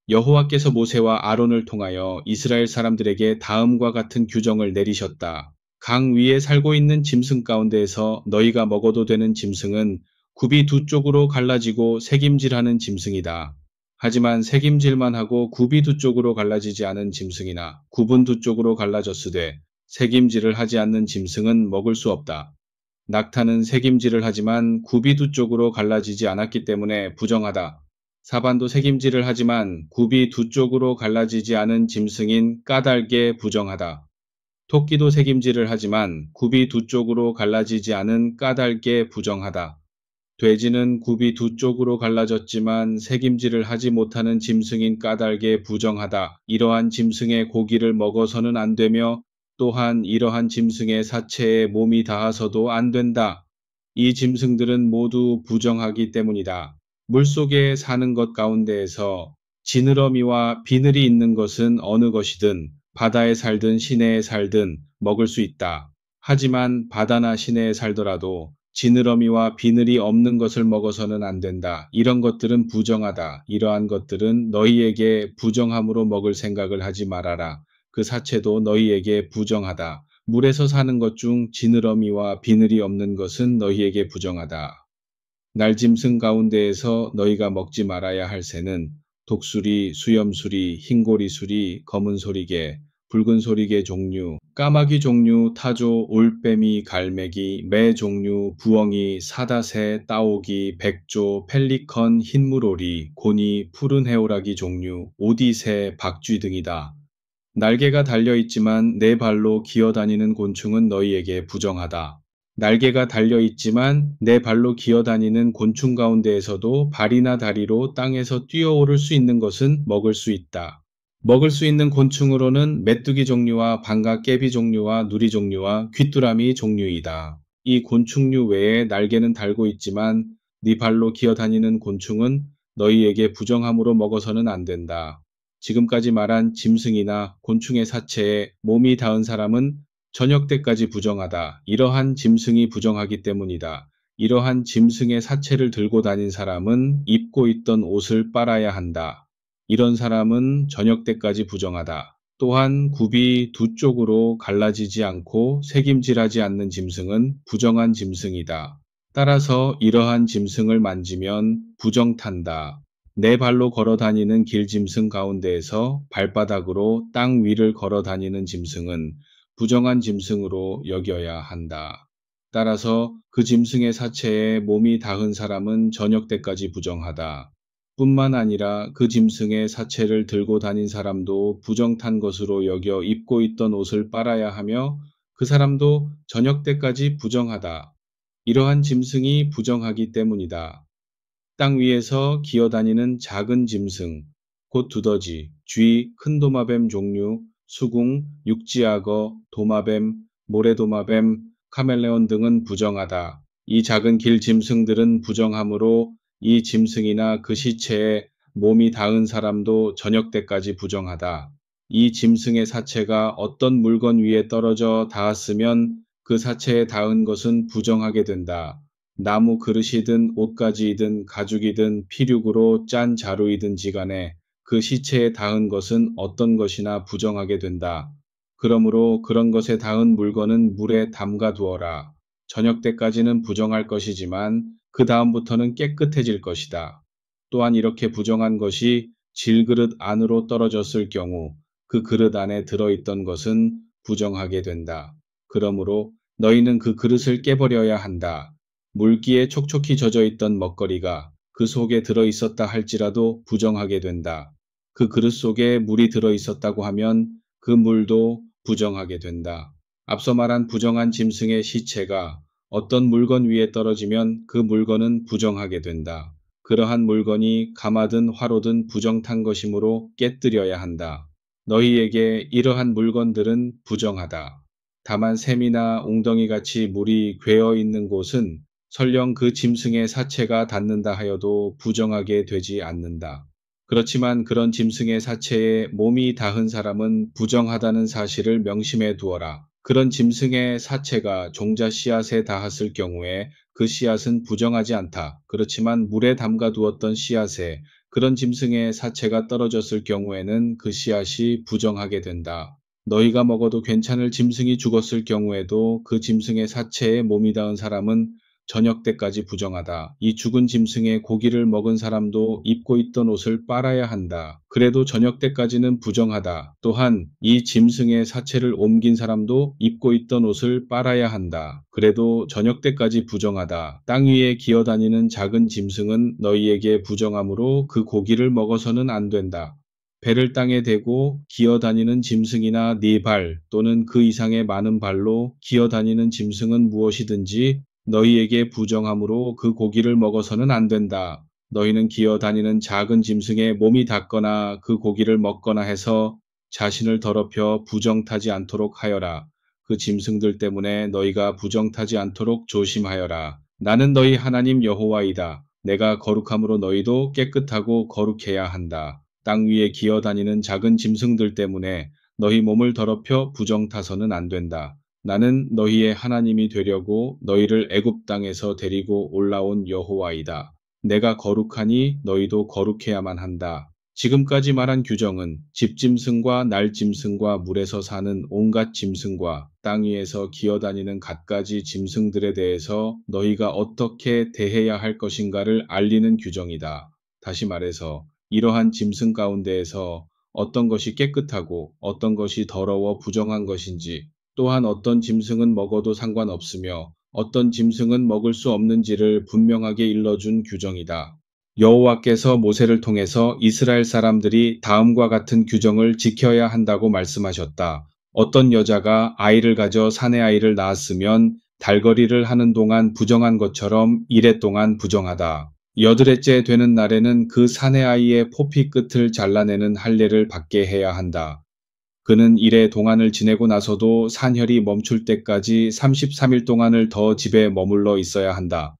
여호와께서 모세와 아론을 통하여 이스라엘 사람들에게 다음과 같은 규정을 내리셨다. 강 위에 살고 있는 짐승 가운데에서 너희가 먹어도 되는 짐승은 굽이 두 쪽으로 갈라지고 새김질하는 짐승이다. 하지만 새김질만 하고 굽이 두 쪽으로 갈라지지 않은 짐승이나 굽은 두 쪽으로 갈라졌으되 새김질을 하지 않는 짐승은 먹을 수 없다. 낙타는 새김질을 하지만 굽이 두 쪽으로 갈라지지 않았기 때문에 부정하다. 사반도 새김질을 하지만 굽이 두 쪽으로 갈라지지 않은 짐승인 까닭에 부정하다. 토끼도 새김질을 하지만 굽이 두 쪽으로 갈라지지 않은 까닭에 부정하다. 돼지는 굽이 두 쪽으로 갈라졌지만 새김질을 하지 못하는 짐승인 까닭에 부정하다. 이러한 짐승의 고기를 먹어서는 안 되며 또한 이러한 짐승의 사체에 몸이 닿아서도 안 된다. 이 짐승들은 모두 부정하기 때문이다. 물속에 사는 것 가운데에서 지느러미와 비늘이 있는 것은 어느 것이든 바다에 살든 시내에 살든 먹을 수 있다. 하지만 바다나 시내에 살더라도 지느러미와 비늘이 없는 것을 먹어서는 안 된다. 이런 것들은 부정하다. 이러한 것들은 너희에게 부정함으로 먹을 생각을 하지 말아라. 그 사체도 너희에게 부정하다. 물에서 사는 것 중 지느러미와 비늘이 없는 것은 너희에게 부정하다. 날짐승 가운데에서 너희가 먹지 말아야 할 새는 독수리, 수염수리, 흰고리수리, 검은소리개, 붉은소리개 종류, 까마귀 종류, 타조, 올빼미, 갈매기, 매 종류, 부엉이, 사다새, 따오기, 백조, 펠리컨, 흰물오리, 고니, 푸른 해오라기 종류, 오디새, 박쥐 등이다. 날개가 달려있지만 네 발로 기어다니는 곤충은 너희에게 부정하다. 날개가 달려있지만 네 발로 기어다니는 곤충 가운데에서도 발이나 다리로 땅에서 뛰어오를 수 있는 것은 먹을 수 있다. 먹을 수 있는 곤충으로는 메뚜기 종류와 방가 깨비 종류와 누리 종류와 귀뚜라미 종류이다. 이 곤충류 외에 날개는 달고 있지만 네 발로 기어다니는 곤충은 너희에게 부정함으로 먹어서는 안 된다. 지금까지 말한 짐승이나 곤충의 사체에 몸이 닿은 사람은 저녁 때까지 부정하다. 이러한 짐승이 부정하기 때문이다. 이러한 짐승의 사체를 들고 다닌 사람은 입고 있던 옷을 빨아야 한다. 이런 사람은 저녁 때까지 부정하다. 또한 굽이 두 쪽으로 갈라지지 않고 새김질하지 않는 짐승은 부정한 짐승이다. 따라서 이러한 짐승을 만지면 부정탄다. 네 발로 걸어 다니는 길짐승 가운데에서 발바닥으로 땅 위를 걸어 다니는 짐승은 부정한 짐승으로 여겨야 한다. 따라서 그 짐승의 사체에 몸이 닿은 사람은 저녁 때까지 부정하다. 뿐만 아니라 그 짐승의 사체를 들고 다닌 사람도 부정탄 것으로 여겨 입고 있던 옷을 빨아야 하며 그 사람도 저녁 때까지 부정하다. 이러한 짐승이 부정하기 때문이다. 땅 위에서 기어다니는 작은 짐승, 곧 두더지, 쥐, 큰 도마뱀 종류, 수궁, 육지악어, 도마뱀, 모래도마뱀, 카멜레온 등은 부정하다. 이 작은 길 짐승들은 부정하므로 이 짐승이나 그 시체에 몸이 닿은 사람도 저녁 때까지 부정하다. 이 짐승의 사체가 어떤 물건 위에 떨어져 닿았으면 그 사체에 닿은 것은 부정하게 된다. 나무 그릇이든 옷가지이든 가죽이든 피륙으로 짠 자루이든지 간에 그 시체에 닿은 것은 어떤 것이나 부정하게 된다. 그러므로 그런 것에 닿은 물건은 물에 담가 두어라. 저녁 때까지는 부정할 것이지만 그 다음부터는 깨끗해질 것이다. 또한 이렇게 부정한 것이 질그릇 안으로 떨어졌을 경우 그 그릇 안에 들어있던 것은 부정하게 된다. 그러므로 너희는 그 그릇을 깨버려야 한다. 물기에 촉촉히 젖어 있던 먹거리가 그 속에 들어 있었다 할지라도 부정하게 된다. 그 그릇 속에 물이 들어 있었다고 하면 그 물도 부정하게 된다. 앞서 말한 부정한 짐승의 시체가 어떤 물건 위에 떨어지면 그 물건은 부정하게 된다. 그러한 물건이 가마든 화로든 부정탄 것이므로 깨뜨려야 한다. 너희에게 이러한 물건들은 부정하다. 다만 샘이나 웅덩이같이 물이 괴어 있는 곳은 설령 그 짐승의 사체가 닿는다 하여도 부정하게 되지 않는다. 그렇지만 그런 짐승의 사체에 몸이 닿은 사람은 부정하다는 사실을 명심해 두어라. 그런 짐승의 사체가 종자 씨앗에 닿았을 경우에 그 씨앗은 부정하지 않다. 그렇지만 물에 담가 두었던 씨앗에 그런 짐승의 사체가 떨어졌을 경우에는 그 씨앗이 부정하게 된다. 너희가 먹어도 괜찮을 짐승이 죽었을 경우에도 그 짐승의 사체에 몸이 닿은 사람은 저녁 때까지 부정하다. 이 죽은 짐승의 고기를 먹은 사람도 입고 있던 옷을 빨아야 한다. 그래도 저녁 때까지는 부정하다. 또한 이 짐승의 사체를 옮긴 사람도 입고 있던 옷을 빨아야 한다. 그래도 저녁 때까지 부정하다. 땅 위에 기어다니는 작은 짐승은 너희에게 부정하므로 그 고기를 먹어서는 안 된다. 배를 땅에 대고 기어다니는 짐승이나 네 발 또는 그 이상의 많은 발로 기어다니는 짐승은 무엇이든지 너희에게 부정함으로 그 고기를 먹어서는 안 된다. 너희는 기어다니는 작은 짐승의 몸이 닿거나 그 고기를 먹거나 해서 자신을 더럽혀 부정타지 않도록 하여라. 그 짐승들 때문에 너희가 부정타지 않도록 조심하여라. 나는 너희 하나님 여호와이다. 내가 거룩함으로 너희도 깨끗하고 거룩해야 한다. 땅 위에 기어다니는 작은 짐승들 때문에 너희 몸을 더럽혀 부정타서는 안 된다. 나는 너희의 하나님이 되려고 너희를 애굽 땅에서 데리고 올라온 여호와이다. 내가 거룩하니 너희도 거룩해야만 한다. 지금까지 말한 규정은 집짐승과 날짐승과 물에서 사는 온갖 짐승과 땅 위에서 기어다니는 갖가지 짐승들에 대해서 너희가 어떻게 대해야 할 것인가를 알리는 규정이다. 다시 말해서 이러한 짐승 가운데에서 어떤 것이 깨끗하고 어떤 것이 더러워 부정한 것인지 또한 어떤 짐승은 먹어도 상관없으며 어떤 짐승은 먹을 수 없는지를 분명하게 일러준 규정이다. 여호와께서 모세를 통해서 이스라엘 사람들이 다음과 같은 규정을 지켜야 한다고 말씀하셨다. 어떤 여자가 아이를 가져 사내 아이를 낳았으면 달거리를 하는 동안 부정한 것처럼 이래 동안 부정하다. 여드레째 되는 날에는 그 사내 아이의 포피 끝을 잘라내는 할례를 받게 해야 한다. 그는 일에 동안을 지내고 나서도 산혈이 멈출 때까지 33일 동안을 더 집에 머물러 있어야 한다.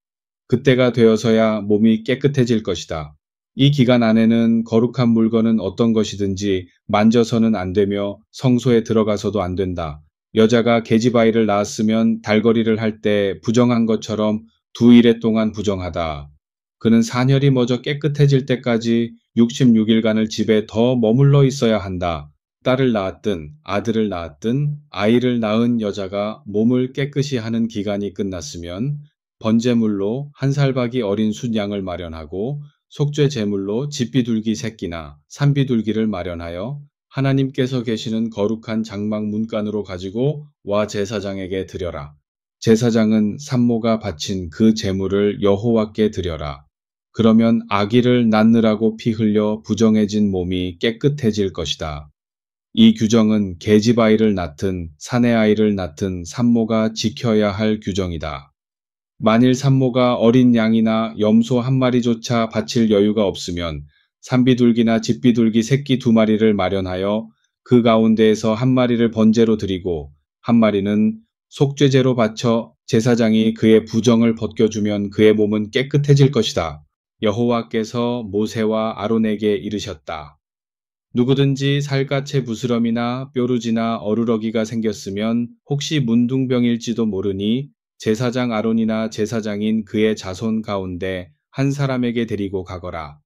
그때가 되어서야 몸이 깨끗해질 것이다. 이 기간 안에는 거룩한 물건은 어떤 것이든지 만져서는 안 되며 성소에 들어가서도 안 된다. 여자가 계집아이를 낳았으면 달거리를 할 때 부정한 것처럼 2일에 동안 부정하다. 그는 산혈이 멎어 깨끗해질 때까지 66일간을 집에 더 머물러 있어야 한다. 딸을 낳았든 아들을 낳았든 아이를 낳은 여자가 몸을 깨끗이 하는 기간이 끝났으면 번제물로 한 살박이 어린 순양을 마련하고 속죄 제물로 집비둘기 새끼나 산비둘기를 마련하여 하나님께서 계시는 거룩한 장막 문간으로 가지고 와 제사장에게 드려라. 제사장은 산모가 바친 그 제물을 여호와께 드려라. 그러면 아기를 낳느라고 피 흘려 부정해진 몸이 깨끗해질 것이다. 이 규정은 계집아이를 낳든 사내아이를 낳든 산모가 지켜야 할 규정이다. 만일 산모가 어린 양이나 염소 한 마리조차 바칠 여유가 없으면 산비둘기나 집비둘기 새끼 2마리를 마련하여 그 가운데에서 한 마리를 번제로 드리고 한 마리는 속죄제로 바쳐 제사장이 그의 부정을 벗겨주면 그의 몸은 깨끗해질 것이다. 여호와께서 모세와 아론에게 이르셨다. 누구든지 살갗에 부스럼이나 뾰루지나 어루러기가 생겼으면 혹시 문둥병일지도 모르니 제사장 아론이나 제사장인 그의 자손 가운데 한 사람에게 데리고 가거라.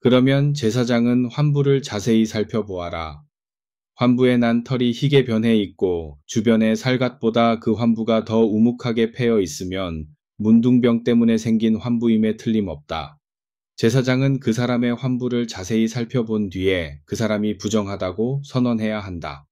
그러면 제사장은 환부를 자세히 살펴보아라. 환부에 난 털이 희게 변해 있고 주변에 살갗보다 그 환부가 더 우묵하게 패여 있으면 문둥병 때문에 생긴 환부임에 틀림없다. 제사장은 그 사람의 환부를 자세히 살펴본 뒤에 그 사람이 부정하다고 선언해야 한다.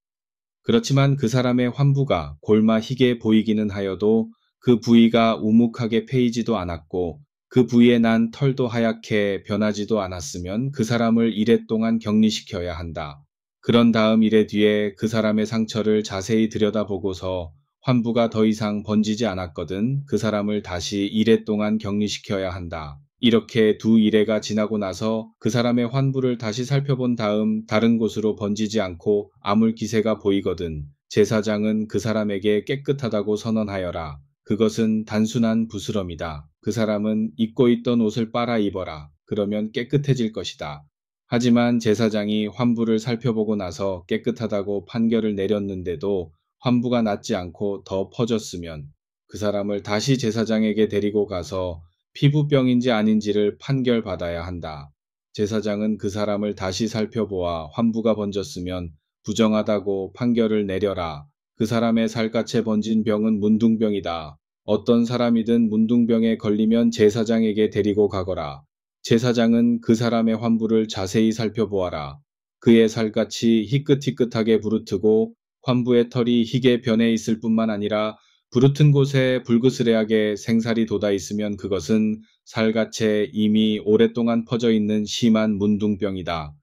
그렇지만 그 사람의 환부가 골마 희게 보이기는 하여도 그 부위가 우묵하게 패이지도 않았고 그 부위에 난 털도 하얗게 변하지도 않았으면 그 사람을 이레 동안 격리시켜야 한다. 그런 다음 이레 뒤에 그 사람의 상처를 자세히 들여다보고서 환부가 더 이상 번지지 않았거든 그 사람을 다시 이레 동안 격리시켜야 한다. 이렇게 2일회가 지나고 나서 그 사람의 환부를 다시 살펴본 다음 다른 곳으로 번지지 않고 아물 기세가 보이거든 제사장은 그 사람에게 깨끗하다고 선언하여라. 그것은 단순한 부스럼이다. 그 사람은 입고 있던 옷을 빨아 입어라. 그러면 깨끗해질 것이다. 하지만 제사장이 환부를 살펴보고 나서 깨끗하다고 판결을 내렸는데도 환부가 낫지 않고 더 퍼졌으면 그 사람을 다시 제사장에게 데리고 가서 피부병인지 아닌지를 판결받아야 한다. 제사장은 그 사람을 다시 살펴보아 환부가 번졌으면 부정하다고 판결을 내려라. 그 사람의 살갗에 번진 병은 문둥병이다. 어떤 사람이든 문둥병에 걸리면 제사장에게 데리고 가거라. 제사장은 그 사람의 환부를 자세히 살펴보아라. 그의 살갗이 희끗희끗하게 부르트고 환부의 털이 희게 변해 있을 뿐만 아니라 부르튼 곳에 불그스레하게 생살이 돋아 있으면 그것은 살갗에 이미 오랫동안 퍼져 있는 심한 문둥병이다.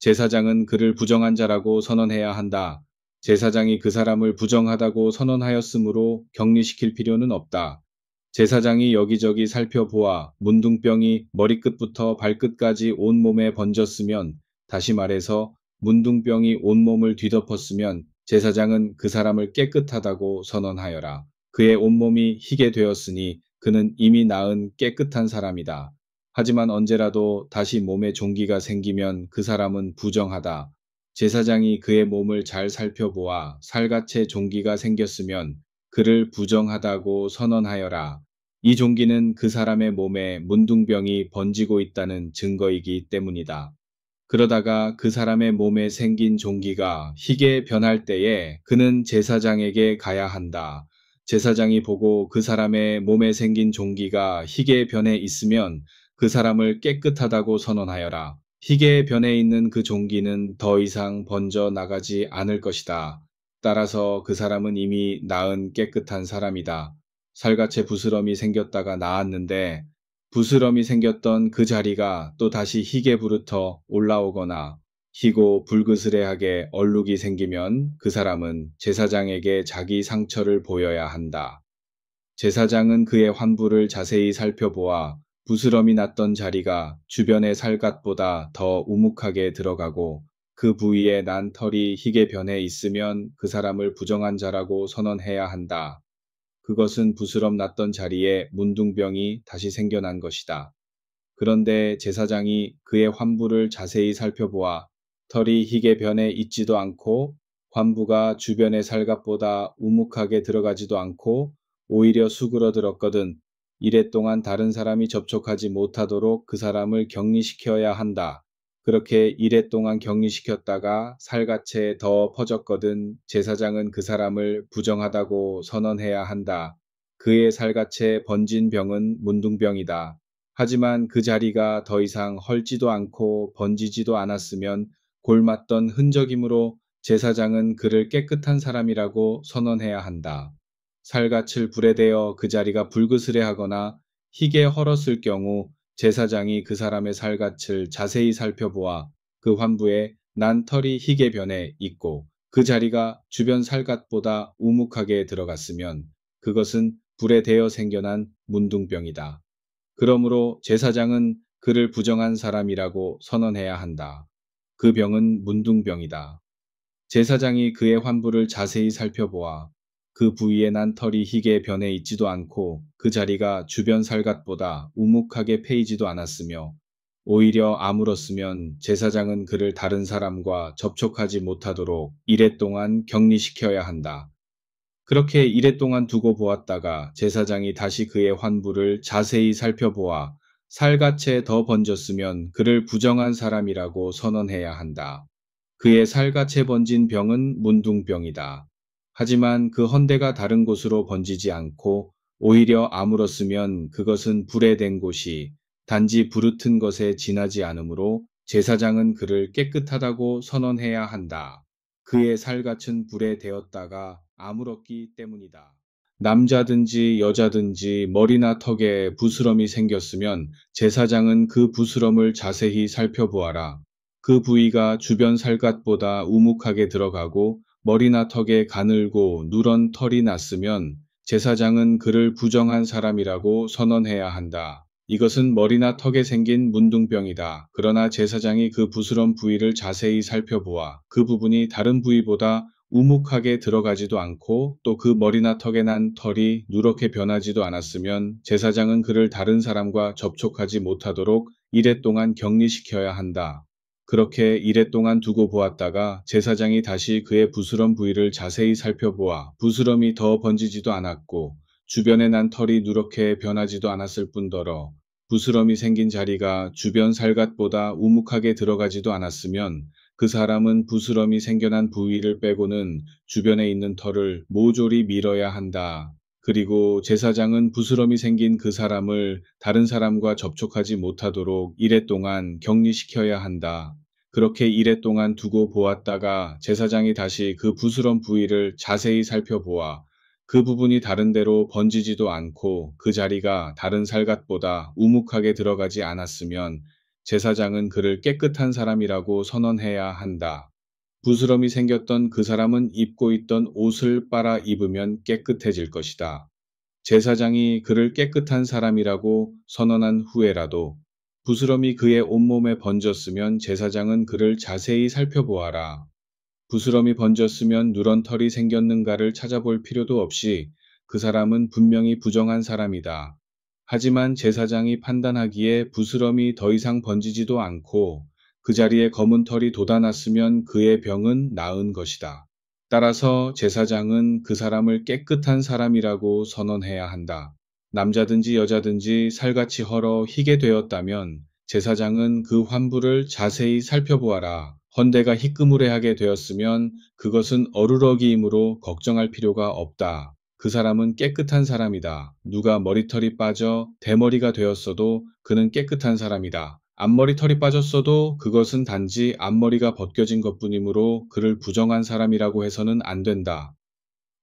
제사장은 그를 부정한 자라고 선언해야 한다. 제사장이 그 사람을 부정하다고 선언하였으므로 격리시킬 필요는 없다. 제사장이 여기저기 살펴보아 문둥병이 머리끝부터 발끝까지 온몸에 번졌으면, 다시 말해서 문둥병이 온몸을 뒤덮었으면 제사장은 그 사람을 깨끗하다고 선언하여라. 그의 온몸이 희게 되었으니 그는 이미 나은 깨끗한 사람이다. 하지만 언제라도 다시 몸에 종기가 생기면 그 사람은 부정하다. 제사장이 그의 몸을 잘 살펴보아 살갗에 종기가 생겼으면 그를 부정하다고 선언하여라. 이 종기는 그 사람의 몸에 문둥병이 번지고 있다는 증거이기 때문이다. 그러다가 그 사람의 몸에 생긴 종기가 희게 변할 때에 그는 제사장에게 가야 한다. 제사장이 보고 그 사람의 몸에 생긴 종기가 희게 변해 있으면 그 사람을 깨끗하다고 선언하여라. 희게 변해 있는 그 종기는 더 이상 번져 나가지 않을 것이다. 따라서 그 사람은 이미 나은 깨끗한 사람이다. 살갗에 부스럼이 생겼다가 나았는데 부스럼이 생겼던 그 자리가 또 다시 희게 부르터 올라오거나 희고 불그스레하게 얼룩이 생기면 그 사람은 제사장에게 자기 상처를 보여야 한다. 제사장은 그의 환부를 자세히 살펴보아 부스럼이 났던 자리가 주변의 살갗보다 더 우묵하게 들어가고 그 부위에 난 털이 희게 변해 있으면 그 사람을 부정한 자라고 선언해야 한다. 그것은 부스럼 났던 자리에 문둥병이 다시 생겨난 것이다. 그런데 제사장이 그의 환부를 자세히 살펴보아 털이 희게 변해 있지도 않고 환부가 주변의 살갗보다 우묵하게 들어가지도 않고 오히려 수그러들었거든 이랫동안 다른 사람이 접촉하지 못하도록 그 사람을 격리시켜야 한다. 그렇게 이랫동안 격리시켰다가 살갗에 더 퍼졌거든 제사장은 그 사람을 부정하다고 선언해야 한다. 그의 살갗에 번진 병은 문둥병이다. 하지만 그 자리가 더 이상 헐지도 않고 번지지도 않았으면 골맞던 흔적이므로 제사장은 그를 깨끗한 사람이라고 선언해야 한다. 살갗을 불에 대어 그 자리가 불그스레하거나 희게 헐었을 경우 제사장이 그 사람의 살갗을 자세히 살펴보아 그 환부에 난 털이 희게 변해 있고 그 자리가 주변 살갗보다 우묵하게 들어갔으면 그것은 불에 대어 생겨난 문둥병이다. 그러므로 제사장은 그를 부정한 사람이라고 선언해야 한다. 그 병은 문둥병이다. 제사장이 그의 환부를 자세히 살펴보아 그 부위에 난 털이 희게 변해 있지도 않고 그 자리가 주변 살갗보다 우묵하게 패이지도 않았으며 오히려 아물었으면 제사장은 그를 다른 사람과 접촉하지 못하도록 이랫동안 격리시켜야 한다. 그렇게 이랫동안 두고 보았다가 제사장이 다시 그의 환부를 자세히 살펴보아 살갗에 더 번졌으면 그를 부정한 사람이라고 선언해야 한다. 그의 살갗에 번진 병은 문둥병이다. 하지만 그 헌대가 다른 곳으로 번지지 않고 오히려 아물었으면 그것은 불에 댄 곳이 단지 부르튼 것에 지나지 않으므로 제사장은 그를 깨끗하다고 선언해야 한다. 그의 살갗은 불에 데었다가 아물었기 때문이다. 남자든지 여자든지 머리나 턱에 부스럼이 생겼으면 제사장은 그 부스럼을 자세히 살펴보아라. 그 부위가 주변 살갗보다 우묵하게 들어가고 머리나 턱에 가늘고 누런 털이 났으면 제사장은 그를 부정한 사람이라고 선언해야 한다. 이것은 머리나 턱에 생긴 문둥병이다. 그러나 제사장이 그 부스럼 부위를 자세히 살펴보아 그 부분이 다른 부위보다 우묵하게 들어가지도 않고 또 그 머리나 턱에 난 털이 누렇게 변하지도 않았으면 제사장은 그를 다른 사람과 접촉하지 못하도록 이랫동안 격리시켜야 한다. 그렇게 이랫동안 두고 보았다가 제사장이 다시 그의 부스럼 부위를 자세히 살펴보아 부스럼이 더 번지지도 않았고 주변에 난 털이 누렇게 변하지도 않았을 뿐더러 부스럼이 생긴 자리가 주변 살갗보다 우묵하게 들어가지도 않았으면 그 사람은 부스럼이 생겨난 부위를 빼고는 주변에 있는 털을 모조리 밀어야 한다. 그리고 제사장은 부스럼이 생긴 그 사람을 다른 사람과 접촉하지 못하도록 이래 동안 격리시켜야 한다. 그렇게 이래 동안 두고 보았다가 제사장이 다시 그 부스럼 부위를 자세히 살펴보아 그 부분이 다른 데로 번지지도 않고 그 자리가 다른 살갗보다 우묵하게 들어가지 않았으면 제사장은 그를 깨끗한 사람이라고 선언해야 한다. 부스럼이 생겼던 그 사람은 입고 있던 옷을 빨아 입으면 깨끗해질 것이다. 제사장이 그를 깨끗한 사람이라고 선언한 후에라도 부스럼이 그의 온몸에 번졌으면 제사장은 그를 자세히 살펴보아라. 부스럼이 번졌으면 누런 털이 생겼는가를 찾아볼 필요도 없이 그 사람은 분명히 부정한 사람이다. 하지만 제사장이 판단하기에 부스럼이 더 이상 번지지도 않고 그 자리에 검은 털이 돋아났으면 그의 병은 나은 것이다. 따라서 제사장은 그 사람을 깨끗한 사람이라고 선언해야 한다. 남자든지 여자든지 살같이 헐어 희게 되었다면 제사장은 그 환부를 자세히 살펴보아라. 헌대가 희끄무레하게 되었으면 그것은 어루러기이므로 걱정할 필요가 없다. 그 사람은 깨끗한 사람이다. 누가 머리털이 빠져 대머리가 되었어도 그는 깨끗한 사람이다. 앞머리털이 빠졌어도 그것은 단지 앞머리가 벗겨진 것뿐이므로 그를 부정한 사람이라고 해서는 안 된다.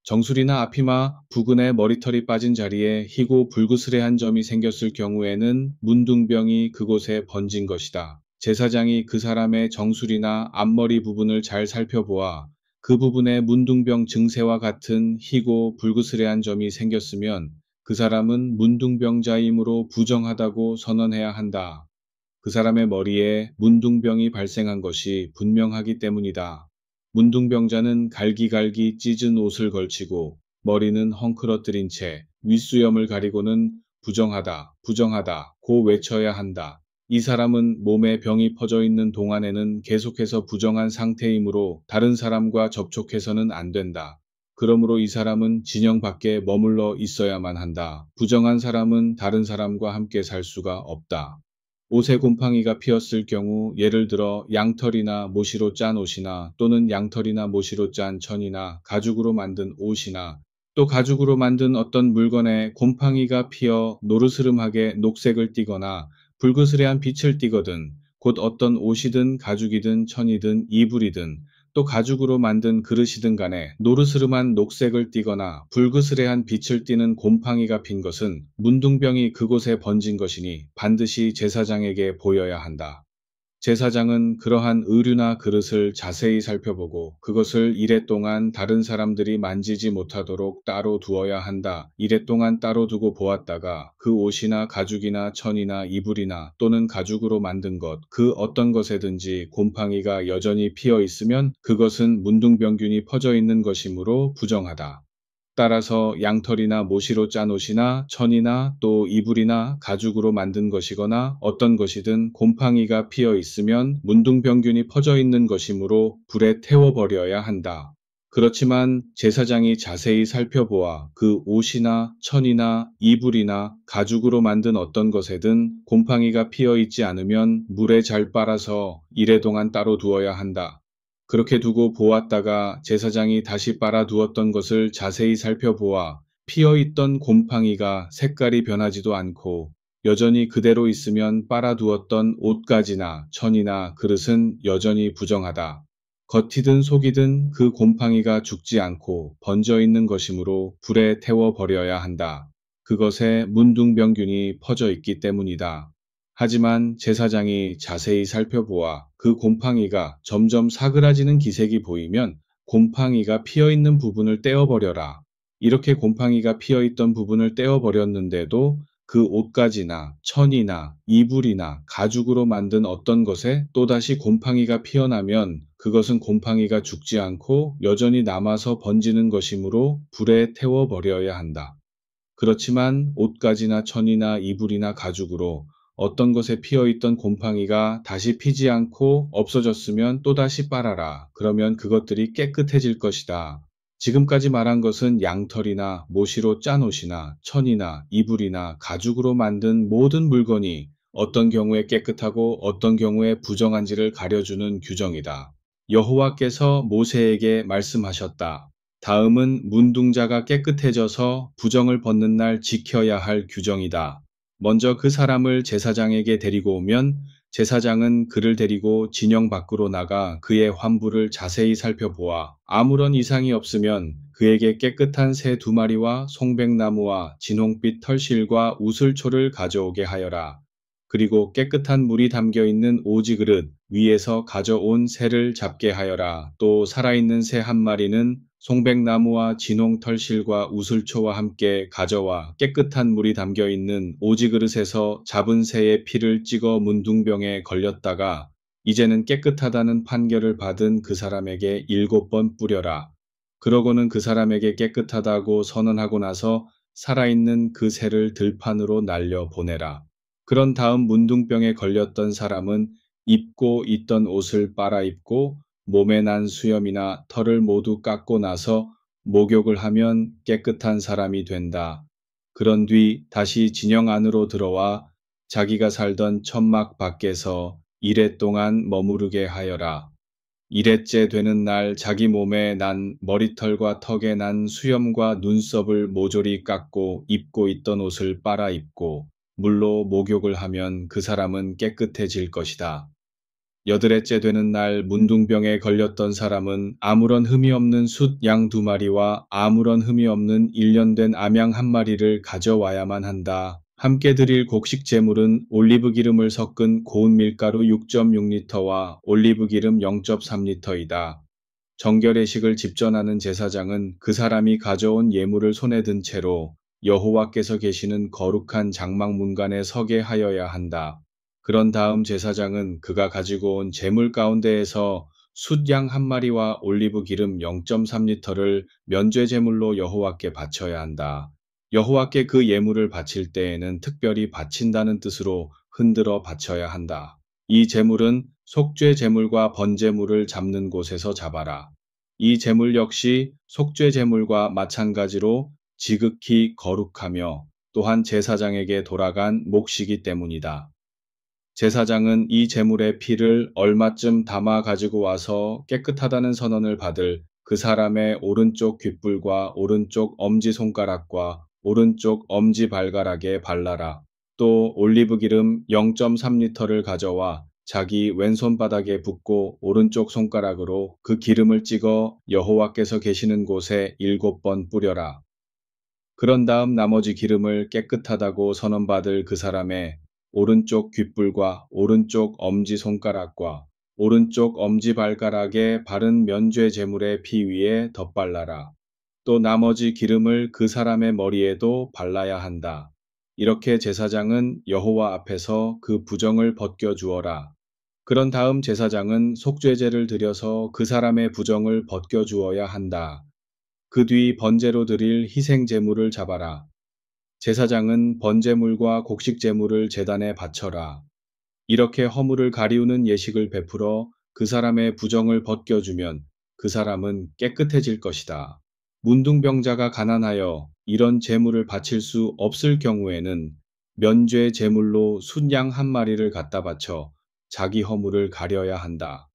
정수리나 앞이마, 부근에 머리털이 빠진 자리에 희고 불그스레한 점이 생겼을 경우에는 문둥병이 그곳에 번진 것이다. 제사장이 그 사람의 정수리나 앞머리 부분을 잘 살펴보아 그 부분에 문둥병 증세와 같은 희고 불그스레한 점이 생겼으면 그 사람은 문둥병자이므로 부정하다고 선언해야 한다. 그 사람의 머리에 문둥병이 발생한 것이 분명하기 때문이다. 문둥병자는 갈기갈기 찢은 옷을 걸치고 머리는 헝클어뜨린 채 윗수염을 가리고는 부정하다, 부정하다, 고 외쳐야 한다. 이 사람은 몸에 병이 퍼져 있는 동안에는 계속해서 부정한 상태이므로 다른 사람과 접촉해서는 안 된다. 그러므로 이 사람은 진영 밖에 머물러 있어야만 한다. 부정한 사람은 다른 사람과 함께 살 수가 없다. 옷에 곰팡이가 피었을 경우 예를 들어 양털이나 모시로 짠 옷이나 또는 양털이나 모시로 짠 천이나 가죽으로 만든 옷이나 또 가죽으로 만든 어떤 물건에 곰팡이가 피어 노르스름하게 녹색을 띠거나 불그스레한 빛을 띠거든 곧 어떤 옷이든 가죽이든 천이든 이불이든 또 가죽으로 만든 그릇이든 간에 노르스름한 녹색을 띠거나 불그스레한 빛을 띠는 곰팡이가 핀 것은 문둥병이 그곳에 번진 것이니 반드시 제사장에게 보여야 한다. 제사장은 그러한 의류나 그릇을 자세히 살펴보고 그것을 이래 동안 다른 사람들이 만지지 못하도록 따로 두어야 한다. 이래 동안 따로 두고 보았다가 그 옷이나 가죽이나 천이나 이불이나 또는 가죽으로 만든 것, 그 어떤 것에든지 곰팡이가 여전히 피어 있으면 그것은 문둥병균이 퍼져 있는 것이므로 부정하다. 따라서 양털이나 모시로 짠 옷이나 천이나 또 이불이나 가죽으로 만든 것이거나 어떤 것이든 곰팡이가 피어 있으면 문둥병균이 퍼져 있는 것이므로 불에 태워버려야 한다. 그렇지만 제사장이 자세히 살펴보아 그 옷이나 천이나 이불이나 가죽으로 만든 어떤 것에든 곰팡이가 피어 있지 않으면 물에 잘 빨아서 이래 동안 따로 두어야 한다. 그렇게 두고 보았다가 제사장이 다시 빨아두었던 것을 자세히 살펴보아 피어있던 곰팡이가 색깔이 변하지도 않고 여전히 그대로 있으면 빨아두었던 옷가지나 천이나 그릇은 여전히 부정하다. 겉이든 속이든 그 곰팡이가 죽지 않고 번져 있는 것이므로 불에 태워 버려야 한다. 그것에 문둥병균이 퍼져 있기 때문이다. 하지만 제사장이 자세히 살펴보아 그 곰팡이가 점점 사그라지는 기색이 보이면 곰팡이가 피어있는 부분을 떼어버려라. 이렇게 곰팡이가 피어있던 부분을 떼어버렸는데도 그 옷가지나 천이나 이불이나 가죽으로 만든 어떤 것에 또다시 곰팡이가 피어나면 그것은 곰팡이가 죽지 않고 여전히 남아서 번지는 것이므로 불에 태워버려야 한다. 그렇지만 옷가지나 천이나 이불이나 가죽으로 어떤 것에 피어있던 곰팡이가 다시 피지 않고 없어졌으면 또다시 빨아라. 그러면 그것들이 깨끗해질 것이다. 지금까지 말한 것은 양털이나 모시로 짠 옷이나 천이나 이불이나 가죽으로 만든 모든 물건이 어떤 경우에 깨끗하고 어떤 경우에 부정한지를 가려주는 규정이다. 여호와께서 모세에게 말씀하셨다. 다음은 문둥자가 깨끗해져서 부정을 벗는 날 지켜야 할 규정이다. 먼저 그 사람을 제사장에게 데리고 오면 제사장은 그를 데리고 진영 밖으로 나가 그의 환부를 자세히 살펴보아 아무런 이상이 없으면 그에게 깨끗한 새 2마리와 송백나무와 진홍빛 털실과 우슬초를 가져오게 하여라. 그리고 깨끗한 물이 담겨 있는 오지 그릇 위에서 가져온 새를 잡게 하여라. 또 살아있는 새 1마리는 송백나무와 진홍 털실과 우슬초와 함께 가져와 깨끗한 물이 담겨 있는 오지 그릇에서 잡은 새의 피를 찍어 문둥병에 걸렸다가 이제는 깨끗하다는 판결을 받은 그 사람에게 7번 뿌려라. 그러고는 그 사람에게 깨끗하다고 선언하고 나서 살아있는 그 새를 들판으로 날려 보내라. 그런 다음 문둥병에 걸렸던 사람은 입고 있던 옷을 빨아입고 몸에 난 수염이나 털을 모두 깎고 나서 목욕을 하면 깨끗한 사람이 된다. 그런 뒤 다시 진영 안으로 들어와 자기가 살던 천막 밖에서 이레 동안 머무르게 하여라. 이레째 되는 날 자기 몸에 난 머리털과 턱에 난 수염과 눈썹을 모조리 깎고 입고 있던 옷을 빨아입고 물로 목욕을 하면 그 사람은 깨끗해질 것이다. 8일째 되는 날 문둥병에 걸렸던 사람은 아무런 흠이 없는 숫 양 2마리와 아무런 흠이 없는 1년 된 암양 1마리를 가져와야만 한다. 함께 드릴 곡식 제물은 올리브 기름을 섞은 고운 밀가루 6.6리터와 올리브 기름 0.3리터이다. 정결의식을 집전하는 제사장은 그 사람이 가져온 예물을 손에 든 채로 여호와께서 계시는 거룩한 장막 문간에 서게 하여야 한다. 그런 다음 제사장은 그가 가지고 온 제물 가운데에서 숫양 1마리와 올리브 기름 0.3리터를 면죄 제물로 여호와께 바쳐야 한다. 여호와께 그 예물을 바칠 때에는 특별히 바친다는 뜻으로 흔들어 바쳐야 한다. 이 제물은 속죄 제물과 번제물을 잡는 곳에서 잡아라. 이 제물 역시 속죄 제물과 마찬가지로 지극히 거룩하며 또한 제사장에게 돌아간 몫이기 때문이다. 제사장은 이 제물의 피를 얼마쯤 담아 가지고 와서 깨끗하다는 선언을 받을 그 사람의 오른쪽 귓불과 오른쪽 엄지손가락과 오른쪽 엄지발가락에 발라라. 또 올리브기름 0.3리터를 가져와 자기 왼손바닥에 붓고 오른쪽 손가락으로 그 기름을 찍어 여호와께서 계시는 곳에 7번 뿌려라. 그런 다음 나머지 기름을 깨끗하다고 선언받을 그 사람의 오른쪽 귓불과 오른쪽 엄지손가락과 오른쪽 엄지발가락에 바른 면죄 제물의 피 위에 덧발라라. 또 나머지 기름을 그 사람의 머리에도 발라야 한다. 이렇게 제사장은 여호와 앞에서 그 부정을 벗겨 주어라. 그런 다음 제사장은 속죄제를 드려서 그 사람의 부정을 벗겨 주어야 한다. 그 뒤 번제로 드릴 희생 제물을 잡아라. 제사장은 번제물과 곡식 제물을 제단에 바쳐라. 이렇게 허물을 가리우는 예식을 베풀어 그 사람의 부정을 벗겨주면 그 사람은 깨끗해질 것이다. 문둥병자가 가난하여 이런 제물을 바칠 수 없을 경우에는 면죄 제물로 순양 1마리를 갖다 바쳐 자기 허물을 가려야 한다.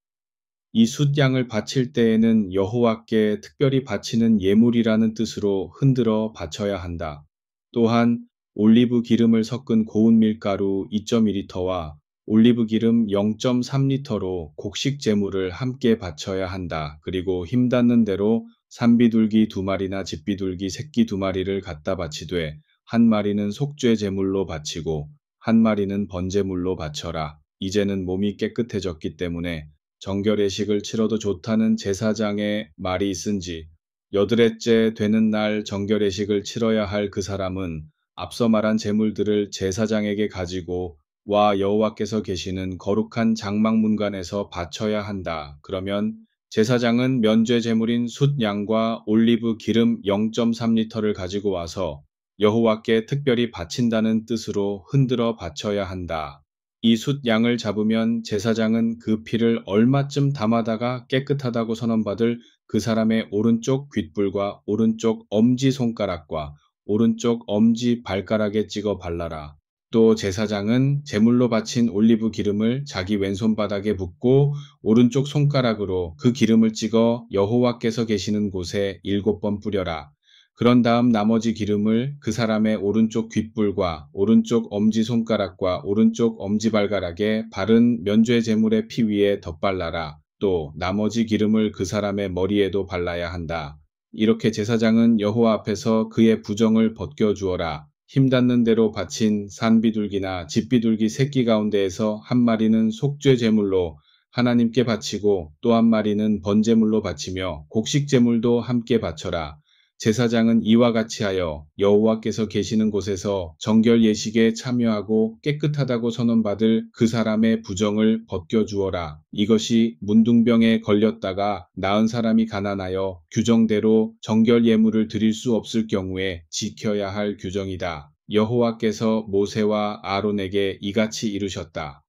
이 숫양을 바칠 때에는 여호와께 특별히 바치는 예물이라는 뜻으로 흔들어 바쳐야 한다. 또한 올리브 기름을 섞은 고운 밀가루 2.2리터와 올리브 기름 0.3리터로 곡식 제물을 함께 바쳐야 한다. 그리고 힘닿는 대로 산비둘기 2마리나 집비둘기 새끼 2마리를 갖다 바치되 1마리는 속죄 제물로 바치고 1마리는 번제물로 바쳐라. 이제는 몸이 깨끗해졌기 때문에 정결의식을 치러도 좋다는 제사장의 말이 있은지 8일째 되는 날 정결의식을 치러야 할 그 사람은 앞서 말한 제물들을 제사장에게 가지고 와 여호와께서 계시는 거룩한 장막문간에서 바쳐야 한다. 그러면 제사장은 면죄 제물인 숫 양과 올리브 기름 0.3리터를 가지고 와서 여호와께 특별히 바친다는 뜻으로 흔들어 바쳐야 한다. 이 숫 양을 잡으면 제사장은 그 피를 얼마쯤 담아다가 깨끗하다고 선언받을 그 사람의 오른쪽 귓불과 오른쪽 엄지손가락과 오른쪽 엄지 발가락에 찍어 발라라. 또 제사장은 제물로 바친 올리브 기름을 자기 왼손바닥에 붓고 오른쪽 손가락으로 그 기름을 찍어 여호와께서 계시는 곳에 7번 뿌려라. 그런 다음 나머지 기름을 그 사람의 오른쪽 귓불과 오른쪽 엄지손가락과 오른쪽 엄지발가락에 바른 면죄 제물의 피 위에 덧발라라. 또 나머지 기름을 그 사람의 머리에도 발라야 한다. 이렇게 제사장은 여호와 앞에서 그의 부정을 벗겨주어라. 힘닿는 대로 바친 산비둘기나 집비둘기 새끼 가운데에서 한 마리는 속죄 제물로 하나님께 바치고 또 한 마리는 번제물로 바치며 곡식 제물도 함께 바쳐라. 제사장은 이와 같이 하여 여호와께서 계시는 곳에서 정결 예식에 참여하고 깨끗하다고 선언받을 그 사람의 부정을 벗겨주어라. 이것이 문둥병에 걸렸다가 나은 사람이 가난하여 규정대로 정결 예물을 드릴 수 없을 경우에 지켜야 할 규정이다. 여호와께서 모세와 아론에게 이같이 이르셨다.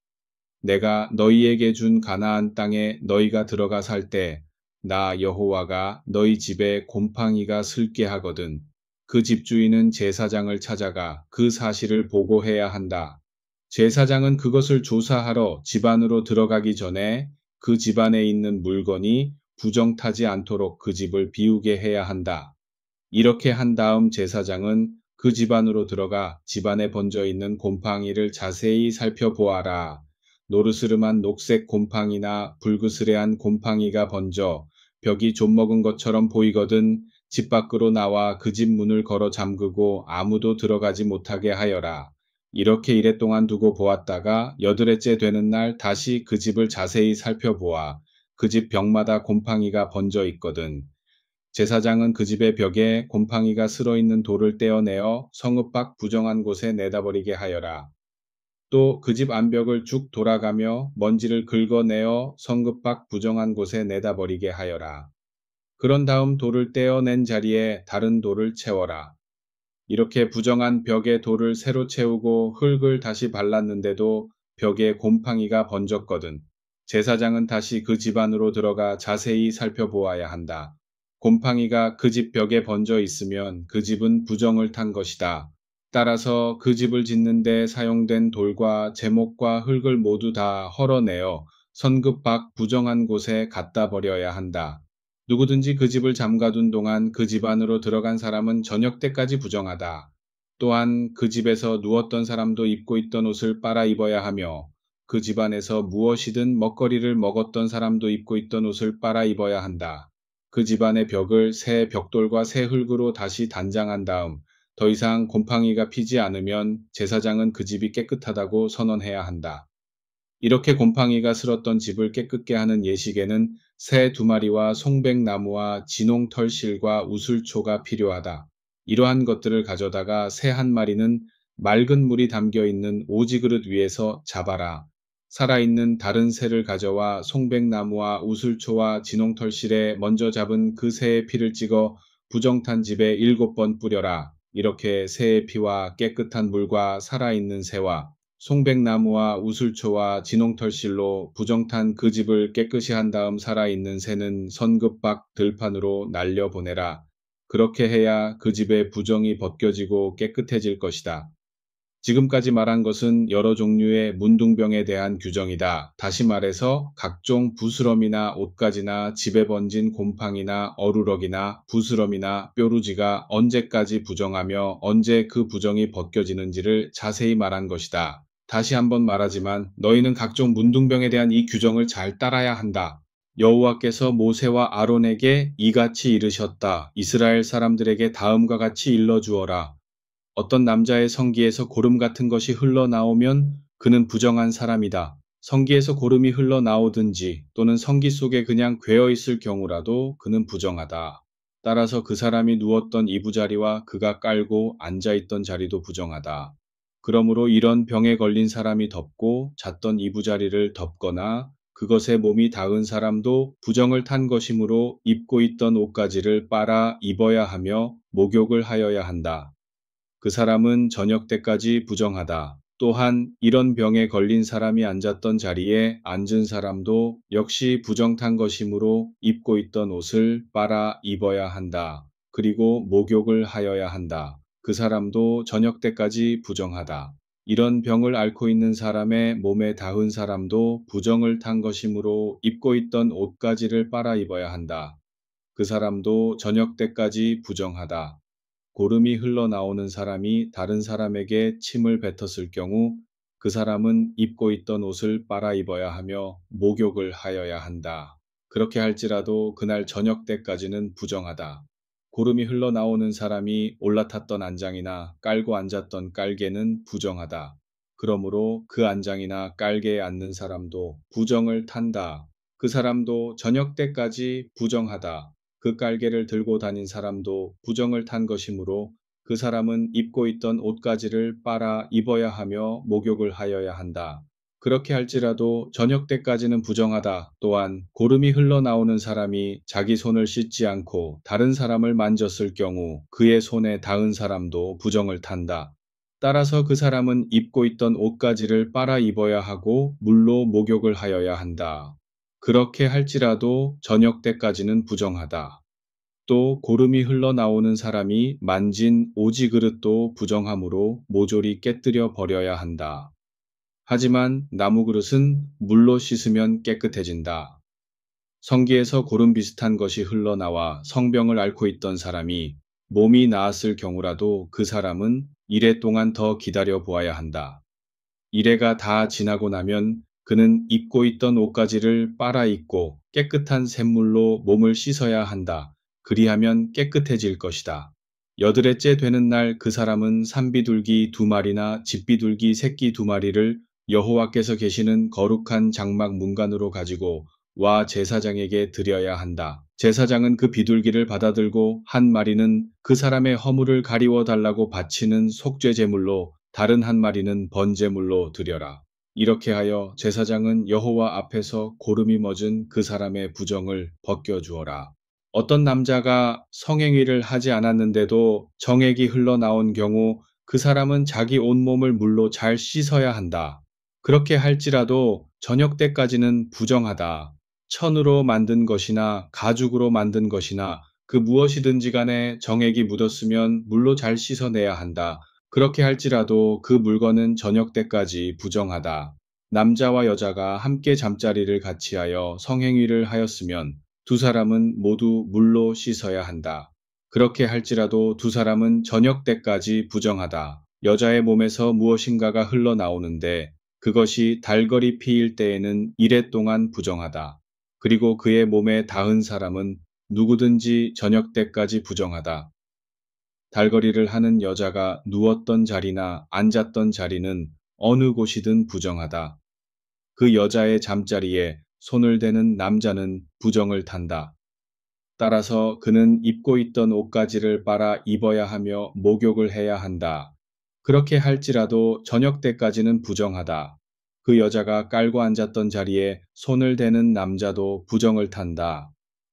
내가 너희에게 준 가나안 땅에 너희가 들어가 살 때 나 여호와가 너희 집에 곰팡이가 슬게 하거든. 그 집주인은 제사장을 찾아가 그 사실을 보고해야 한다. 제사장은 그것을 조사하러 집 안으로 들어가기 전에 그 집 안에 있는 물건이 부정타지 않도록 그 집을 비우게 해야 한다. 이렇게 한 다음 제사장은 그 집 안으로 들어가 집 안에 번져 있는 곰팡이를 자세히 살펴보아라. 노르스름한 녹색 곰팡이나 불그스레한 곰팡이가 번져 벽이 좀먹은 것처럼 보이거든 집 밖으로 나와 그 집 문을 걸어 잠그고 아무도 들어가지 못하게 하여라. 이렇게 이랫동안 두고 보았다가 8회째 되는 날 다시 그 집을 자세히 살펴보아 그 집 벽마다 곰팡이가 번져 있거든. 제사장은 그 집의 벽에 곰팡이가 슬어 있는 돌을 떼어내어 성읍 밖 부정한 곳에 내다버리게 하여라. 또 그 집 안벽을 쭉 돌아가며 먼지를 긁어내어 성읍 밖 부정한 곳에 내다버리게 하여라. 그런 다음 돌을 떼어낸 자리에 다른 돌을 채워라. 이렇게 부정한 벽에 돌을 새로 채우고 흙을 다시 발랐는데도 벽에 곰팡이가 번졌거든. 제사장은 다시 그 집 안으로 들어가 자세히 살펴보아야 한다. 곰팡이가 그 집 벽에 번져 있으면 그 집은 부정을 탄 것이다. 따라서 그 집을 짓는 데 사용된 돌과 제목과 흙을 모두 다 헐어내어 성읍 밖 부정한 곳에 갖다 버려야 한다. 누구든지 그 집을 잠가둔 동안 그 집 안으로 들어간 사람은 저녁 때까지 부정하다. 또한 그 집에서 누웠던 사람도 입고 있던 옷을 빨아 입어야 하며 그 집 안에서 무엇이든 먹거리를 먹었던 사람도 입고 있던 옷을 빨아 입어야 한다. 그 집 안의 벽을 새 벽돌과 새 흙으로 다시 단장한 다음 더 이상 곰팡이가 피지 않으면 제사장은 그 집이 깨끗하다고 선언해야 한다. 이렇게 곰팡이가 슬었던 집을 깨끗게 하는 예식에는 새 2마리와 송백나무와 진홍털실과 우슬초가 필요하다. 이러한 것들을 가져다가 새 1마리는 맑은 물이 담겨 있는 오지그릇 위에서 잡아라. 살아있는 다른 새를 가져와 송백나무와 우슬초와 진홍털실에 먼저 잡은 그 새의 피를 찍어 부정탄 집에 7번 뿌려라. 이렇게 새의 피와 깨끗한 물과 살아있는 새와 송백나무와 우슬초와 진홍털실로 부정탄 그 집을 깨끗이 한 다음 살아있는 새는 성읍 밖 들판으로 날려보내라. 그렇게 해야 그 집의 부정이 벗겨지고 깨끗해질 것이다. 지금까지 말한 것은 여러 종류의 문둥병에 대한 규정이다. 다시 말해서 각종 부스럼이나 옷가지나 집에 번진 곰팡이나 어루럭이나 부스럼이나 뾰루지가 언제까지 부정하며 언제 그 부정이 벗겨지는지를 자세히 말한 것이다. 다시 한번 말하지만 너희는 각종 문둥병에 대한 이 규정을 잘 따라야 한다. 여호와께서 모세와 아론에게 이같이 이르셨다. 이스라엘 사람들에게 다음과 같이 일러주어라. 어떤 남자의 성기에서 고름 같은 것이 흘러나오면 그는 부정한 사람이다. 성기에서 고름이 흘러나오든지 또는 성기 속에 그냥 괴어 있을 경우라도 그는 부정하다. 따라서 그 사람이 누웠던 이부자리와 그가 깔고 앉아있던 자리도 부정하다. 그러므로 이런 병에 걸린 사람이 덮고 잤던 이부자리를 덮거나 그것에 몸이 닿은 사람도 부정을 탄 것이므로 입고 있던 옷가지를 빨아 입어야 하며 목욕을 하여야 한다. 그 사람은 저녁 때까지 부정하다. 또한 이런 병에 걸린 사람이 앉았던 자리에 앉은 사람도 역시 부정탄 것이므로 입고 있던 옷을 빨아 입어야 한다. 그리고 목욕을 하여야 한다. 그 사람도 저녁 때까지 부정하다. 이런 병을 앓고 있는 사람의 몸에 닿은 사람도 부정을 탄 것이므로 입고 있던 옷가지를 빨아 입어야 한다. 그 사람도 저녁 때까지 부정하다. 고름이 흘러나오는 사람이 다른 사람에게 침을 뱉었을 경우 그 사람은 입고 있던 옷을 빨아 입어야 하며 목욕을 하여야 한다. 그렇게 할지라도 그날 저녁 때까지는 부정하다. 고름이 흘러나오는 사람이 올라탔던 안장이나 깔고 앉았던 깔개는 부정하다. 그러므로 그 안장이나 깔개에 앉는 사람도 부정을 탄다. 그 사람도 저녁 때까지 부정하다. 그 깔개를 들고 다닌 사람도 부정을 탄 것이므로 그 사람은 입고 있던 옷가지를 빨아 입어야 하며 목욕을 하여야 한다. 그렇게 할지라도 저녁 때까지는 부정하다. 또한 고름이 흘러나오는 사람이 자기 손을 씻지 않고 다른 사람을 만졌을 경우 그의 손에 닿은 사람도 부정을 탄다. 따라서 그 사람은 입고 있던 옷가지를 빨아 입어야 하고 물로 목욕을 하여야 한다. 그렇게 할지라도 저녁 때까지는 부정하다. 또 고름이 흘러나오는 사람이 만진 오지 그릇도 부정하므로 모조리 깨뜨려 버려야 한다. 하지만 나무 그릇은 물로 씻으면 깨끗해진다. 성기에서 고름 비슷한 것이 흘러나와 성병을 앓고 있던 사람이 몸이 나았을 경우라도 그 사람은 이래 동안 더 기다려 보아야 한다. 이래가 다 지나고 나면 그는 입고 있던 옷가지를 빨아 입고 깨끗한 샘물로 몸을 씻어야 한다. 그리하면 깨끗해질 것이다. 여드레째 되는 날 그 사람은 산비둘기 2마리나 집비둘기 새끼 2마리를 여호와께서 계시는 거룩한 장막 문간으로 가지고 와 제사장에게 드려야 한다. 제사장은 그 비둘기를 받아들고 한 마리는 그 사람의 허물을 가리워 달라고 바치는 속죄 제물로 다른 한 마리는 번제물로 드려라. 이렇게 하여 제사장은 여호와 앞에서 고름이 멎은 그 사람의 부정을 벗겨주어라. 어떤 남자가 성행위를 하지 않았는데도 정액이 흘러나온 경우 그 사람은 자기 온몸을 물로 잘 씻어야 한다. 그렇게 할지라도 저녁 때까지는 부정하다. 천으로 만든 것이나 가죽으로 만든 것이나 그 무엇이든지 간에 정액이 묻었으면 물로 잘 씻어내야 한다. 그렇게 할지라도 그 물건은 저녁 때까지 부정하다. 남자와 여자가 함께 잠자리를 같이 하여 성행위를 하였으면 두 사람은 모두 물로 씻어야 한다. 그렇게 할지라도 두 사람은 저녁 때까지 부정하다. 여자의 몸에서 무엇인가가 흘러나오는데 그것이 달거리 피일 때에는 이래 동안 부정하다. 그리고 그의 몸에 닿은 사람은 누구든지 저녁 때까지 부정하다. 달거리를 하는 여자가 누웠던 자리나 앉았던 자리는 어느 곳이든 부정하다. 그 여자의 잠자리에 손을 대는 남자는 부정을 탄다. 따라서 그는 입고 있던 옷가지를 빨아 입어야 하며 목욕을 해야 한다. 그렇게 할지라도 저녁 때까지는 부정하다. 그 여자가 깔고 앉았던 자리에 손을 대는 남자도 부정을 탄다.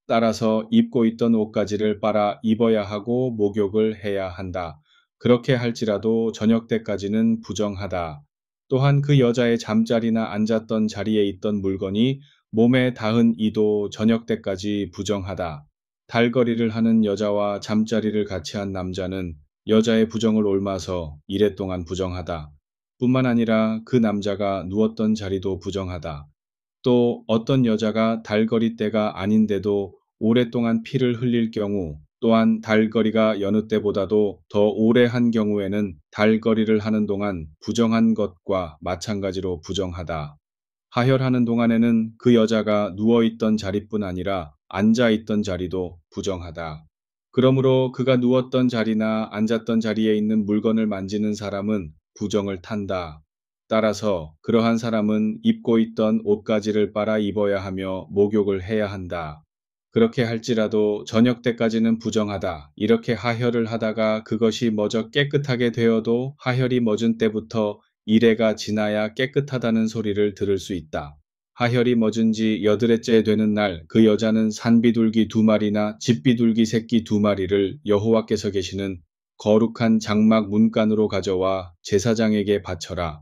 따라서 입고 있던 옷가지를 빨아 입어야 하고 목욕을 해야 한다. 그렇게 할지라도 저녁 때까지는 부정하다. 또한 그 여자의 잠자리나 앉았던 자리에 있던 물건이 몸에 닿은 이도 저녁 때까지 부정하다. 달거리를 하는 여자와 잠자리를 같이 한 남자는 여자의 부정을 옮아서 이래 동안 부정하다. 뿐만 아니라 그 남자가 누웠던 자리도 부정하다. 또 어떤 여자가 달거리 때가 아닌데도 오랫동안 피를 흘릴 경우 또한 달거리가 여느 때보다도 더 오래 한 경우에는 달거리를 하는 동안 부정한 것과 마찬가지로 부정하다. 하혈하는 동안에는 그 여자가 누워있던 자리뿐 아니라 앉아있던 자리도 부정하다. 그러므로 그가 누웠던 자리나 앉았던 자리에 있는 물건을 만지는 사람은 부정을 탄다. 따라서 그러한 사람은 입고 있던 옷가지를 빨아 입어야 하며 목욕을 해야 한다. 그렇게 할지라도 저녁 때까지는 부정하다. 이렇게 하혈을 하다가 그것이 멎어 깨끗하게 되어도 하혈이 멎은 때부터 이래가 지나야 깨끗하다는 소리를 들을 수 있다. 하혈이 멎은 지 여드레째 되는 날 그 여자는 산비둘기 2마리나 집비둘기 새끼 2마리를 여호와께서 계시는 거룩한 장막 문간으로 가져와 제사장에게 바쳐라.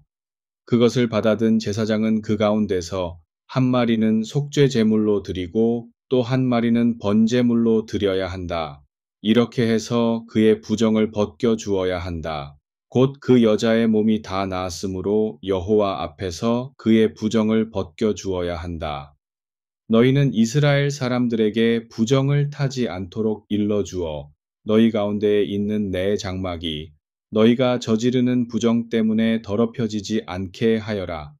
그것을 받아든 제사장은 그 가운데서 한 마리는 속죄 제물로 드리고 또 한 마리는 번제물로 드려야 한다. 이렇게 해서 그의 부정을 벗겨 주어야 한다. 곧 그 여자의 몸이 다 나았으므로 여호와 앞에서 그의 부정을 벗겨 주어야 한다. 너희는 이스라엘 사람들에게 부정을 타지 않도록 일러주어 너희 가운데에 있는 내 장막이 너희가 저지르는 부정 때문에 더럽혀지지 않게 하여라.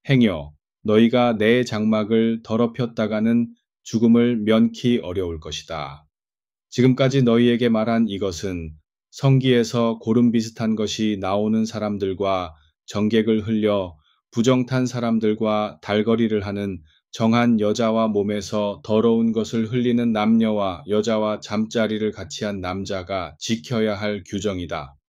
행여 너희가 내 장막을 더럽혔다가는 죽음을 면키 어려울 것이다. 지금까지 너희에게 말한 이것은 성기에서 고름 비슷한 것이 나오는 사람들과 정객을 흘려 부정탄 사람들과 달거리를 하는 정한 여자와 몸에서 더러운 것을 흘리는 남녀와 여자와 잠자리를 같이 한 남자가 지켜야 할 규정이다.